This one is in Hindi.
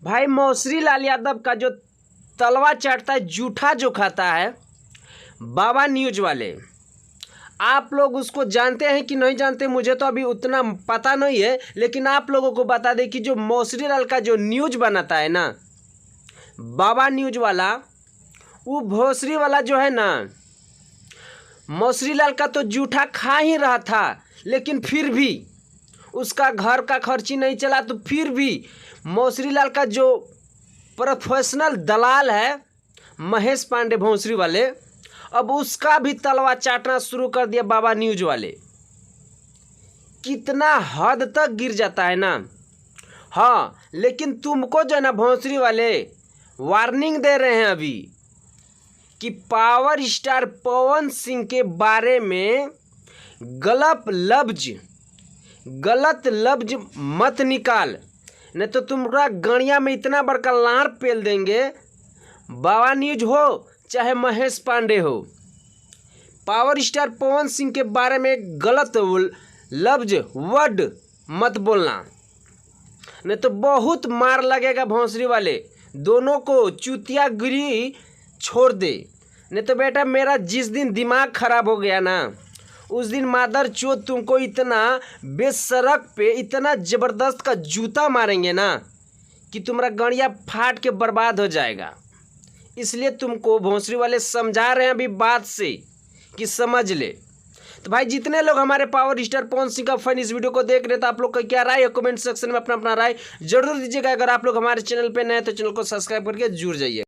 भाई मौसरी लाल यादव का जो तलवा चाटता है, जूठा जो खाता है बाबा न्यूज वाले, आप लोग उसको जानते हैं कि नहीं जानते, मुझे तो अभी उतना पता नहीं है, लेकिन आप लोगों को बता दें कि जो मौसरी लाल का जो न्यूज बनाता है ना बाबा न्यूज वाला, वो भोसरी वाला जो है ना, मौसरी लाल का तो जूठा खा ही रहा था, लेकिन फिर भी उसका घर का खर्ची नहीं चला, तो फिर भी मौसरी लाल का जो प्रोफेशनल दलाल है महेश पांडे भोसरी वाले, अब उसका भी तलवा चाटना शुरू कर दिया बाबा न्यूज वाले। कितना हद तक गिर जाता है ना। हाँ, लेकिन तुमको जो है ना भोसरी वाले वार्निंग दे रहे हैं अभी कि पावर स्टार पवन सिंह के बारे में गलत लफ्ज मत निकाल, नहीं तो तुम्हारा गणिया में इतना बड़का लार पेल देंगे। बाबा न्यूज हो चाहे महेश पांडे हो, पावर स्टार पवन सिंह के बारे में गलत लफ्ज वर्ड मत बोलना, नहीं तो बहुत मार लगेगा। भोंसरी वाले दोनों को चूतियागिरी छोड़ दे, नहीं तो बेटा मेरा जिस दिन दिमाग खराब हो गया ना, उस दिन मादर चोद तुमको इतना बेसरक पे इतना ज़बरदस्त का जूता मारेंगे ना कि तुम्हारा गड़िया फाट के बर्बाद हो जाएगा। इसलिए तुमको भोंसरी वाले समझा रहे हैं अभी बात से कि समझ ले। तो भाई जितने लोग हमारे पावर स्टार पवन सिंह का फैन इस वीडियो को देख रहे हैं, तो आप लोग का क्या राय है कमेंट सेक्शन में अपना राय जरूर दीजिएगा। अगर आप लोग हमारे चैनल पे नए हैं तो चैनल को सब्सक्राइब करके जुड़ जाइए।